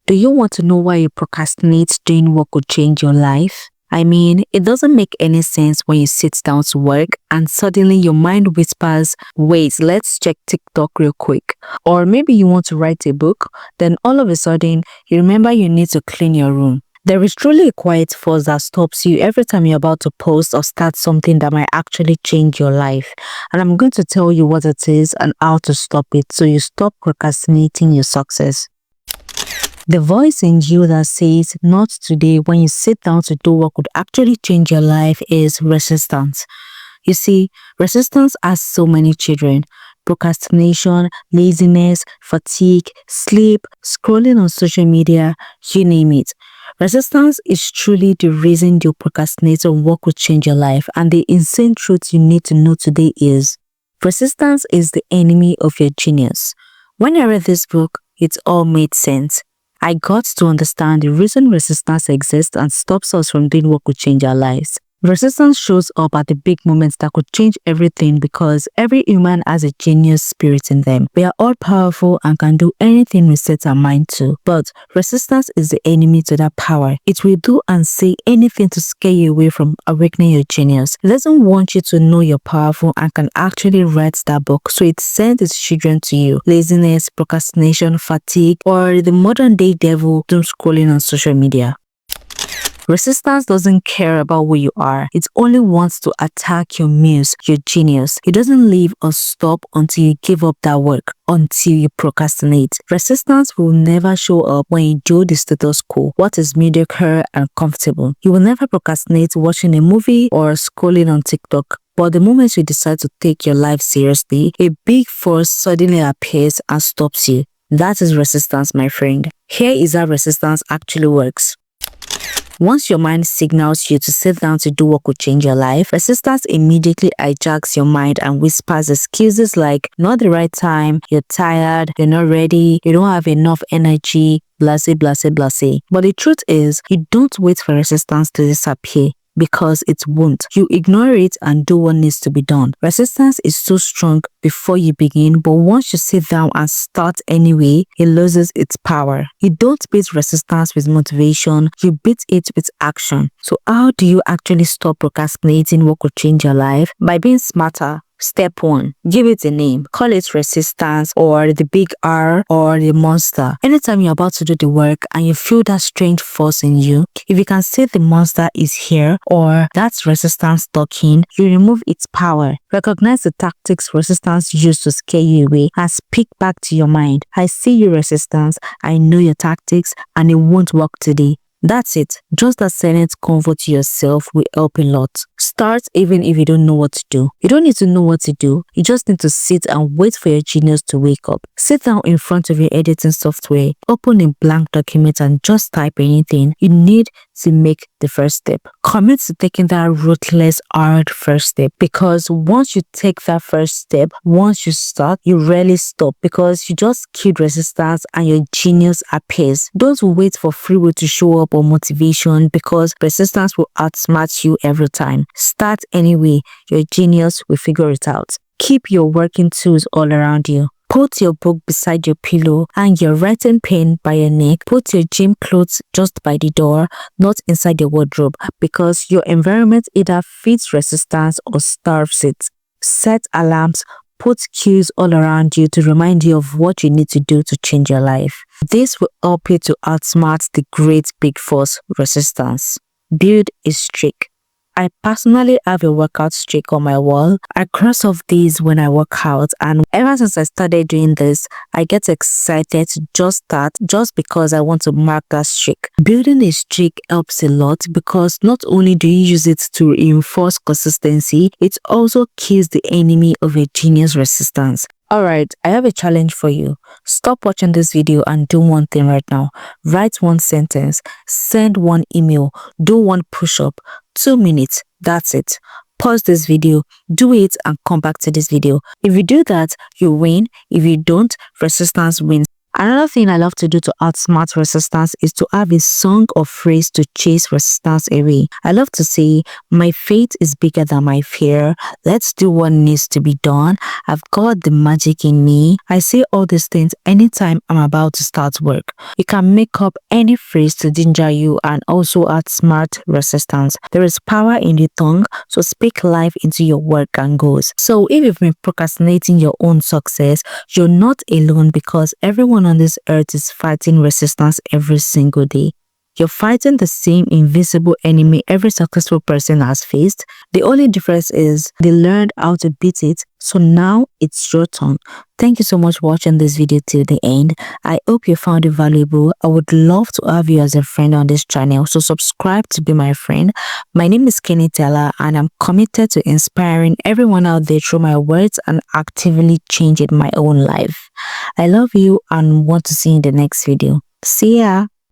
Do you want to know why you procrastinate doing what could change your life? I mean, it doesn't make any sense when you sit down to work and suddenly your mind whispers, wait, let's check TikTok real quick. Or maybe you want to write a book, then all of a sudden you remember you need to clean your room. There is truly a quiet force that stops you every time you're about to post or start something that might actually change your life. And I'm going to tell you what it is and how to stop it so you stop procrastinating your success. The voice in you that says, not today, when you sit down to do what could actually change your life is resistance. You see, resistance has so many children. Procrastination, laziness, fatigue, sleep, scrolling on social media, you name it. Resistance is truly the reason you procrastinate on what could change your life, and the insane truth you need to know today is, resistance is the enemy of your genius. When I read this book, it all made sense. I got to understand the reason resistance exists and stops us from doing what could change our lives. Resistance shows up at the big moments that could change everything because every human has a genius spirit in them. We are all powerful and can do anything we set our mind to. But resistance is the enemy to that power. It will do and say anything to scare you away from awakening your genius. It doesn't want you to know you're powerful and can actually write that book, so it sends its children to you. Laziness, procrastination, fatigue, or the modern day devil, doom scrolling on social media. Resistance doesn't care about who you are. It only wants to attack your muse, your genius. It doesn't leave or stop until you give up that work, until you procrastinate. Resistance will never show up when you do the status quo, what is mediocre and comfortable. You will never procrastinate watching a movie or scrolling on TikTok. But the moment you decide to take your life seriously, a big force suddenly appears and stops you. That is resistance, my friend. Here is how resistance actually works. Once your mind signals you to sit down to do what could change your life, resistance immediately hijacks your mind and whispers excuses like, not the right time, you're tired, you're not ready, you don't have enough energy, blase, blase, blase. But the truth is, you don't wait for resistance to disappear, because it won't. You ignore it and do what needs to be done. Resistance is so strong before you begin, but once you sit down and start anyway, it loses its power. You don't beat resistance with motivation, you beat it with action. So how do you actually stop procrastinating what could change your life? By being smarter. Step 1. Give it a name. Call it resistance or the big R or the monster. Anytime you're about to do the work and you feel that strange force in you, if you can say the monster is here or that's resistance talking, you remove its power. Recognize the tactics resistance used to scare you away and speak back to your mind. I see you, resistance. I know your tactics and it won't work today. That's it. Just that silent comfort to yourself will help a lot. Start even if you don't know what to do. You don't need to know what to do. You just need to sit and wait for your genius to wake up. Sit down in front of your editing software, open a blank document and just type anything. You need to make the first step. Commit to taking that ruthless, hard first step, because once you take that first step, once you start, you rarely stop because you just killed resistance and your genius appears. Don't wait for free will to show up or motivation, because resistance will outsmart you every time. Start anyway. Your genius will figure it out. Keep your working tools all around you. Put your book beside your pillow and your writing pen by your neck. Put your gym clothes just by the door, not inside your wardrobe, because your environment either feeds resistance or starves it. Set alarms. Put cues all around you to remind you of what you need to do to change your life. This will help you to outsmart the great big force, resistance. Build a streak. I personally have a workout streak on my wall. I cross off days when I work out, and ever since I started doing this, I get excited to just start just because I want to mark that streak. Building a streak helps a lot because not only do you use it to reinforce consistency, it also kills the enemy of a genius, resistance. Alright, I have a challenge for you. Stop watching this video and do one thing right now. Write one sentence, send one email, do one push-up, 2 minutes, that's it. Pause this video, do it and come back to this video. If you do that, you win. If you don't, resistance wins. Another thing I love to do to outsmart resistance is to have a song or phrase to chase resistance away. I love to say, my faith is bigger than my fear. Let's do what needs to be done. I've got the magic in me. I say all these things anytime I'm about to start work. You can make up any phrase to ginger you and also outsmart resistance. There is power in the tongue, so speak life into your work and goals. So if you've been procrastinating your own success, you're not alone because everyone on this earth is fighting resistance every single day. You're fighting the same invisible enemy every successful person has faced. The only difference is they learned how to beat it, so now it's your turn. Thank you so much for watching this video till the end. I hope you found it valuable. I would love to have you as a friend on this channel, so subscribe to be my friend. My name is Kenny Teller and I'm committed to inspiring everyone out there through my words and actively changing my own life. I love you and want to see you in the next video. See ya!